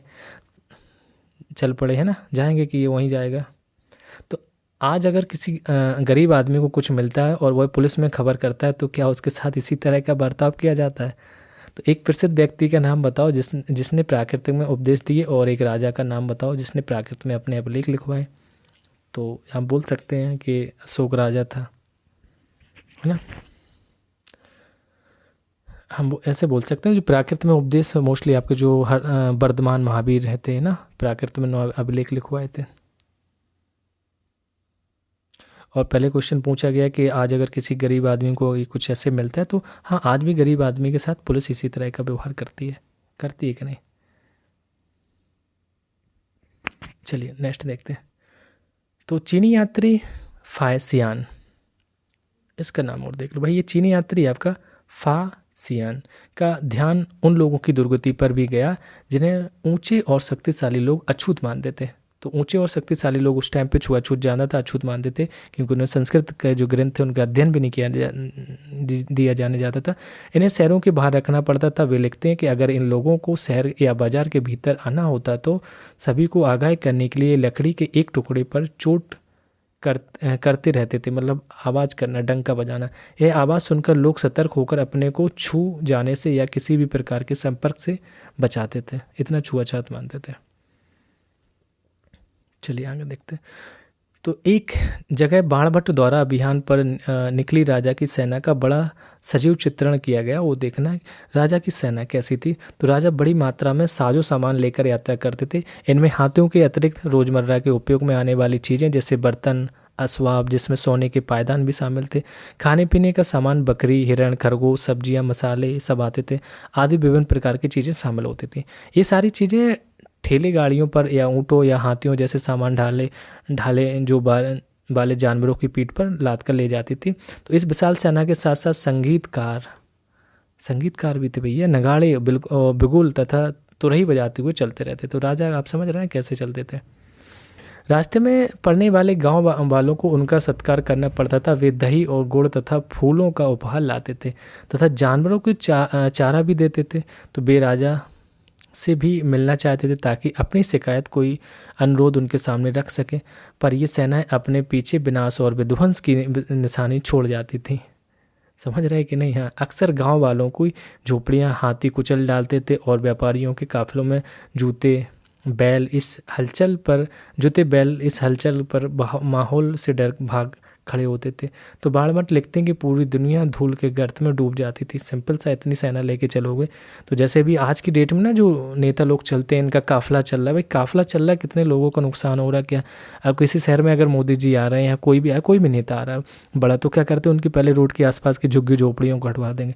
चल पड़े, है ना, जाएंगे कि ये वहीं जाएगा। तो आज अगर किसी गरीब आदमी को कुछ मिलता है और वह पुलिस में खबर करता है तो क्या उसके साथ इसी तरह का बर्ताव किया जाता है? तो एक प्रसिद्ध व्यक्ति का नाम बताओ जिसने प्राकृतिक में उपदेश दिए, और एक राजा का नाम बताओ जिसने प्राकृत में अपने अभिलेख लिखवाए। तो हम बोल सकते हैं कि अशोक राजा था, है ना। हम ऐसे बोल सकते हैं जो प्राकृत में उपदेश मोस्टली आपके जो वर्धमान महावीर रहते हैं ना, प्राकृत में 9 अभिलेख लिखवाए थे। और पहले क्वेश्चन पूछा गया कि आज अगर किसी गरीब आदमी को कुछ ऐसे मिलता है तो हाँ, आज भी गरीब आदमी के साथ पुलिस इसी तरह का व्यवहार करती है कि नहीं। चलिए नेक्स्ट देखते हैं। तो चीनी यात्री फासियान, इसका नाम और देख लो भाई। ये चीनी यात्री आपका फासियान का ध्यान उन लोगों की दुर्गति पर भी गया जिन्हें ऊंचे और शक्तिशाली लोग अछूत मानते थे। तो ऊंचे और शक्तिशाली लोग उस टाइम पे छुआछूत जाना था, अछूत मानते थे, क्योंकि उन्हें संस्कृत के जो ग्रंथ थे उनका अध्ययन भी नहीं दिया जाने जाता था। इन्हें शहरों के बाहर रखना पड़ता था। वे लिखते हैं कि अगर इन लोगों को शहर या बाजार के भीतर आना होता तो सभी को आगाह करने के लिए लकड़ी के एक टुकड़े पर चोट करते रहते थे, मतलब आवाज़ करना, डंका बजाना। यह आवाज़ सुनकर लोग सतर्क होकर अपने को छू जाने से या किसी भी प्रकार के संपर्क से बचाते थे। इतना छुआछूत मानते थे। चलिए आगे देखते हैं। तो एक जगह बाणभट्ट द्वारा अभियान पर निकली राजा की सेना का बड़ा सजीव चित्रण किया गया। वो देखना है राजा की सेना कैसी थी। तो राजा बड़ी मात्रा में साजो सामान लेकर यात्रा करते थे। इनमें हाथियों के अतिरिक्त रोजमर्रा के उपयोग में आने वाली चीज़ें जैसे बर्तन, असवाब, जिसमें सोने के पायदान भी शामिल थे, खाने पीने का सामान, बकरी, हिरण, खरगोश, सब्जियां, मसाले, ये सब आते थे, आदि विभिन्न प्रकार की चीज़ें शामिल होती थी। ये सारी चीज़ें ठेले गाड़ियों पर या ऊँटों या हाथियों जैसे सामान ढाले ढाले जो वाले जानवरों की पीठ पर लाद कर ले जाती थी। तो इस विशाल सेना के साथ साथ संगीतकार भी थे भैया, नगाड़े, बिगुल तथा तुरही बजाते हुए चलते रहते। तो राजा, आप समझ रहे हैं कैसे चलते थे। रास्ते में पड़ने वाले गांव वालों को उनका सत्कार करना पड़ता था। वे दही और गुड़ तथा फूलों का उपहार लाते थे तथा जानवरों को चारा भी देते थे। तो वे राजा से भी मिलना चाहते थे ताकि अपनी शिकायत, कोई अनुरोध उनके सामने रख सके। पर ये सेनाएं अपने पीछे विनाश और विध्वंस की निशानी छोड़ जाती थी। समझ रहे कि नहीं। हाँ, अक्सर गांव वालों को झोपड़ियाँ हाथी कुचल डालते थे और व्यापारियों के काफिलों में जूते बैल इस हलचल पर माहौल से डर भाग खड़े होते थे। तो बाणभट्ट लिखते हैं कि पूरी दुनिया धूल के गर्त में डूब जाती थी। सिंपल सा, इतनी सेना लेके चलोगे। तो जैसे भी आज की डेट में ना जो नेता लोग चलते हैं, इनका काफिला चल रहा है, भाई काफिला चल रहा है, कितने लोगों का नुकसान हो रहा है। क्या अब किसी शहर में अगर मोदी जी आ रहे हैं या कोई भी नेता आ रहा है बड़ा, तो क्या करते हैं, उनकी पहले रोड के आसपास की झुग्गी झोपड़ियों को हटवा देंगे।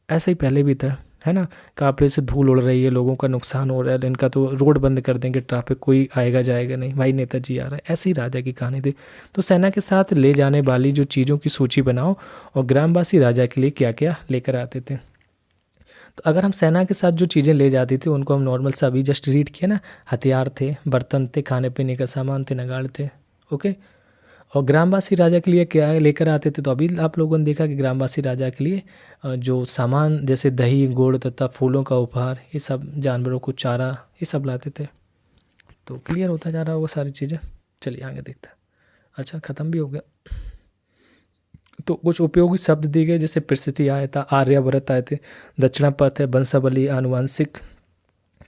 ऐसा ही पहले भी था, है ना। काफिले से धूल उड़ रही है, लोगों का नुकसान हो रहा है, इनका तो रोड बंद कर देंगे, ट्रैफिक, कोई आएगा जाएगा नहीं, भाई नेताजी आ रहा है। ऐसी राजा की कहानी थी। तो सेना के साथ ले जाने वाली जो चीज़ों की सूची बनाओ और ग्रामवासी राजा के लिए क्या क्या लेकर आते थे। तो अगर हम सेना के साथ जो चीज़ें ले जाती थी उनको हम नॉर्मल सा अभी जस्ट रीड किया ना, हथियार थे, बर्तन थे, खाने पीने का सामान थे, नगाड़ थे, ओके। और ग्रामवासी राजा के लिए क्या लेकर आते थे, तो अभी आप लोगों ने देखा कि ग्रामवासी राजा के लिए जो सामान जैसे दही, गुड़ तथा फूलों का उपहार, ये सब, जानवरों को चारा, ये सब लाते थे। तो क्लियर होता जा रहा होगा सारी चीज़ें। चलिए आगे देखते हैं। अच्छा, ख़त्म भी हो गया। तो कुछ उपयोगी शब्द दिए गए, जैसे परिस्थिति आया था, आर्यव्रत आए थे, दक्षिणापथ है, वंशावली, आनुवांशिक,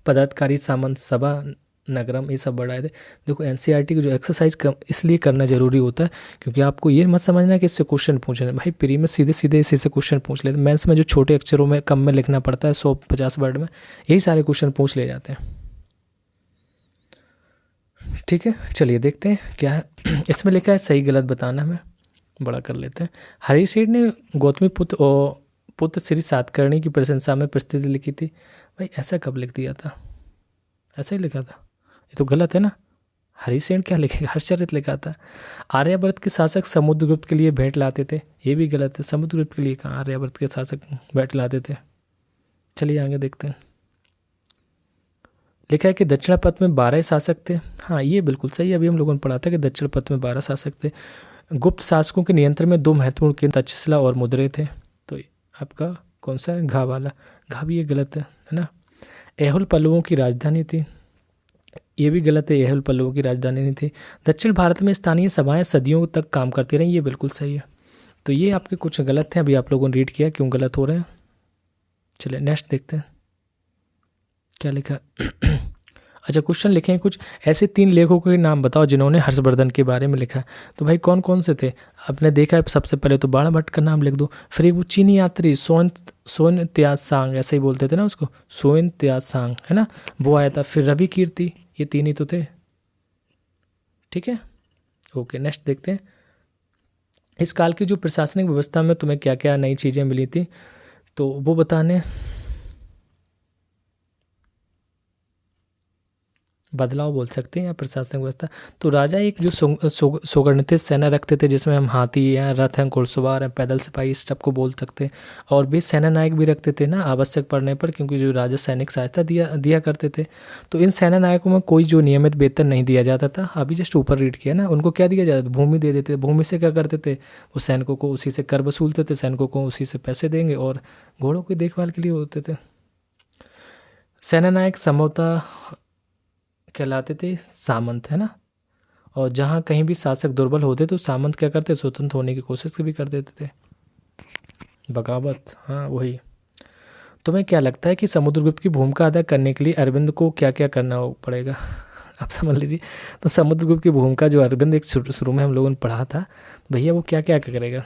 पदार्थकारी, सामंत सभा, नगरम, ये सब बढ़ाए थे। देखो एनसीईआरटी की जो एक्सरसाइज इसलिए करना जरूरी होता है क्योंकि आपको ये मत समझना कि इससे क्वेश्चन पूछ रहे हैं। भाई प्री में सीधे सीधे इसी से क्वेश्चन पूछ लेते हैं। मेंस में जो छोटे अक्षरों में कम में लिखना पड़ता है, 150 वर्ड में, यही सारे क्वेश्चन पूछ ले जाते हैं। ठीक है, चलिए देखते हैं क्या है। इसमें लिखा है सही गलत बताना, हमें बड़ा कर लेते हैं। हरिसेठ ने गौतमी पुत्र श्री सातकर्णी की प्रशंसा में प्रस्तुति लिखी थी। भाई ऐसा कब लिख दिया था, ऐसा ही लिखा था, ये तो गलत है ना। हरिसेन क्या लिखेगा, हर्षचरित लिखा था। आर्यवर्त के शासक समुद्रगुप्त के लिए भेंट लाते थे, ये भी गलत है। समुद्रगुप्त के लिए कहाँ आर्यवर्त के शासक भेंट लाते थे। चलिए आगे देखते हैं। लिखा है कि दक्षिण पथ में 12 शासक थे। हाँ, ये बिल्कुल सही है। अभी हम लोगों ने पढ़ा था कि दक्षिण पथ में 12 शासक थे। गुप्त शासकों के नियंत्रण में 2 महत्वपूर्ण केंद्र तक्षशिला और मुद्रे थे। तो आपका कौन सा है, घा वाला, घा भी ये गलत है ना। ऐहोल पल्लवों की राजधानी थी, ये भी गलत है, ऐहोल पल्लवों की राजधानी नहीं थी। दक्षिण भारत में स्थानीय सभाएं सदियों तक काम करती रहीं, ये बिल्कुल सही है। तो ये आपके कुछ गलत हैं, अभी आप लोगों ने रीड किया क्यों गलत हो रहे हैं। चलिए नेक्स्ट देखते हैं क्या लिखा। अच्छा, क्वेश्चन लिखे हैं कुछ, ऐसे 3 लेखकों के नाम बताओ जिन्होंने हर्षवर्धन के बारे में लिखा। तो भाई कौन कौन से थे आपने देखा है। सबसे पहले तो बाणभट्ट का नाम लिख दो, फिर वो चीनी यात्री सोन त्यासांग, ऐसे ही बोलते थे ना उसको, सोन त्यासांग, है ना, वो आया था। फिर रवि कीर्ति, ये 3 ही तो थे। ठीक है, ओके नेक्स्ट देखते हैं। इस काल की जो प्रशासनिक व्यवस्था में तुम्हें क्या क्या नई चीज़ें मिली थी, तो वो बताने, बदलाव बोल सकते हैं या प्रशासनिक व्यवस्था। तो राजा एक जो सुगठित सेना रखते थे, जिसमें हम हाथी हैं, रथ हैं, घुड़सवार हैं, पैदल सिपाही, इस सब को बोल सकते हैं। और भी सेना नायक भी रखते थे ना आवश्यक पड़ने पर, क्योंकि जो राजा सैनिक सहायता दिया करते थे। तो इन सेना नायकों में कोई जो नियमित वेतन नहीं दिया जाता था, अभी जस्ट ऊपर रीड किया ना, उनको क्या दिया जाता था, भूमि दे देते। भूमि से क्या करते थे, वो सैनिकों को उसी से कर वसूलते थे, सैनिकों को उसी से पैसे देंगे, और घोड़ों की देखभाल के लिए होते थे। सेना नायक संभवतः कहलाते थे सामंत, है ना। और जहाँ कहीं भी शासक दुर्बल होते तो सामंत क्या करते, स्वतंत्र होने की कोशिश भी कर देते थे, बगावत। हाँ वही। तुम्हें क्या लगता है कि समुद्रगुप्त की भूमिका अदा करने के लिए अरविंद को क्या क्या करना पड़ेगा। आप समझ लीजिए। तो समुद्रगुप्त की भूमिका जो अरविंद एक शुरू में हम लोगों ने पढ़ा था, भैया वो क्या क्या करेगा,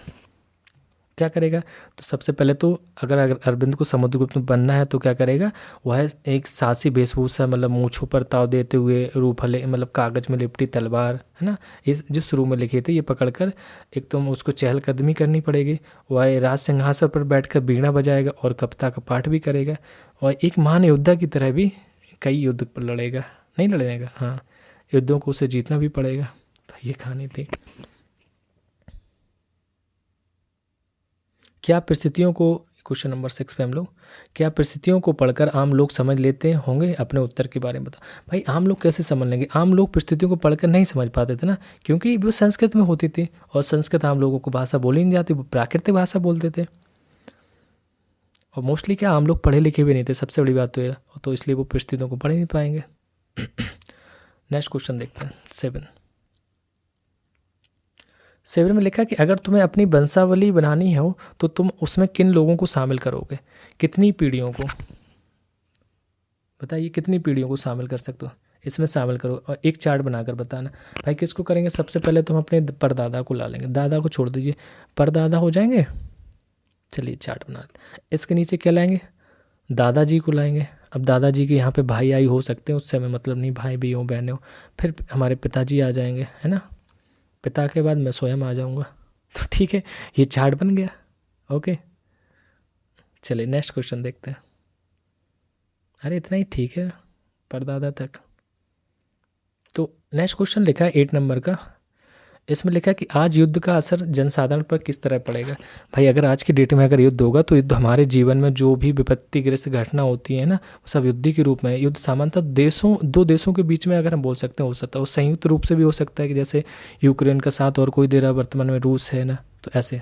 क्या करेगा। तो सबसे पहले तो अगर अरविंद को समुद्रगुप्त में बनना है तो क्या करेगा, वह एक साहसी वेशभूषा, मतलब मूंछों पर ताव देते हुए रूपहले, मतलब कागज में लिपटी तलवार, है ना, इस जो शुरू में लिखे थे ये पकड़कर, एक तो उसको चहलकदमी करनी पड़ेगी। वह राज सिंहासन पर बैठकर बीड़ा बजाएगा और कविता का पाठ भी करेगा, और एक महान योद्धा की तरह भी कई युद्ध पर लड़ेगा, नहीं लड़ेगा, हाँ, युद्धों को उसे जीतना भी पड़ेगा। तो ये कहानी थी। क्या परिस्थितियों को, क्वेश्चन नंबर 6 पे हम लोग, क्या परिस्थितियों को पढ़कर आम लोग समझ लेते होंगे, अपने उत्तर के बारे में बताओ। भाई आम लोग कैसे समझ लेंगे, आम लोग परिस्थितियों को पढ़कर नहीं समझ पाते थे ना, क्योंकि वो संस्कृत में होती थी, और संस्कृत आम लोगों को भाषा बोली नहीं जाती, वो प्राकृतिक भाषा बोलते थे, और मोस्टली क्या आम लोग पढ़े लिखे भी नहीं थे, सबसे बड़ी बात तो ये, तो इसलिए वो परिस्थितियों को पढ़ ही नहीं पाएंगे। नेक्स्ट क्वेश्चन देखते हैं 7 में लिखा कि अगर तुम्हें अपनी वंशावली बनानी हो तो तुम उसमें किन लोगों को शामिल करोगे, कितनी पीढ़ियों को, बताइए कितनी पीढ़ियों को शामिल कर सकते हो, इसमें शामिल करो और एक चार्ट बनाकर बताना। भाई किसको करेंगे, सबसे पहले तो हम अपने परदादा को ला लेंगे, दादा को छोड़ दीजिए, परदादा हो जाएंगे। चलिए चार्ट बना, इसके नीचे क्या लाएंगे, दादाजी को लाएंगे। अब दादाजी के यहाँ पे भाई आई हो सकते हैं, उससे हमें मतलब नहीं, भाई भी हो बहनें हो। फिर हमारे पिताजी आ जाएंगे, है ना, पिता के बाद मैं स्वयं आ जाऊंगा। तो ठीक है, ये चार्ट बन गया। ओके, चलिए नेक्स्ट क्वेश्चन देखते हैं। अरे इतना ही ठीक है, परदादा तक। तो नेक्स्ट क्वेश्चन लिखा है 8 नंबर का, इसमें लिखा है कि आज युद्ध का असर जनसाधारण पर किस तरह पड़ेगा। भाई अगर आज की डेट में अगर युद्ध होगा तो युद्ध हमारे जीवन में जो भी विपत्तिग्रस्त घटना होती है ना, वो सब युद्ध के रूप में है। युद्ध सामान्यतः दो देशों के बीच में अगर हम बोल सकते हैं हो सकता है, और संयुक्त रूप से भी हो सकता है कि जैसे यूक्रेन का साथ और कोई दे रहा, वर्तमान में रूस है ना, तो ऐसे।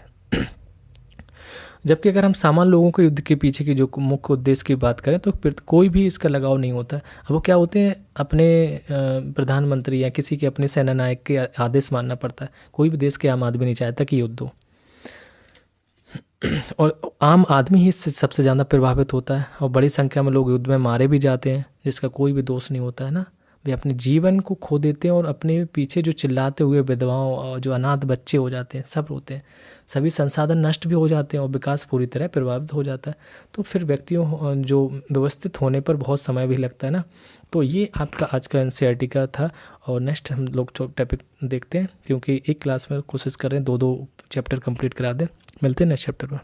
जबकि अगर हम सामान्य लोगों को युद्ध के पीछे की जो मुख्य उद्देश्य की बात करें तो फिर कोई भी इसका लगाव नहीं होता। अब वो क्या होते हैं, अपने प्रधानमंत्री या किसी के अपने सेना नायक के आदेश मानना पड़ता है। कोई भी देश के आम आदमी नहीं चाहता कि युद्ध हो, और आम आदमी ही इससे सबसे ज़्यादा प्रभावित होता है, और बड़ी संख्या में लोग युद्ध में मारे भी जाते हैं, जिसका कोई भी दोष नहीं होता है ना। वे अपने जीवन को खो देते हैं, और अपने पीछे जो चिल्लाते हुए विधवाओं और जो अनाथ बच्चे हो जाते हैं, सब रोते हैं, सभी संसाधन नष्ट भी हो जाते हैं, और विकास पूरी तरह प्रभावित हो जाता है। तो फिर व्यक्तियों जो व्यवस्थित होने पर बहुत समय भी लगता है ना। तो ये आपका आज का एनसीईआरटी का था। और नेक्स्ट हम लोग टॉपिक देखते हैं, क्योंकि एक क्लास में कोशिश कर रहे हैं 2-2 चैप्टर कंप्लीट करा दें। मिलते हैं नेक्स्ट चैप्टर में।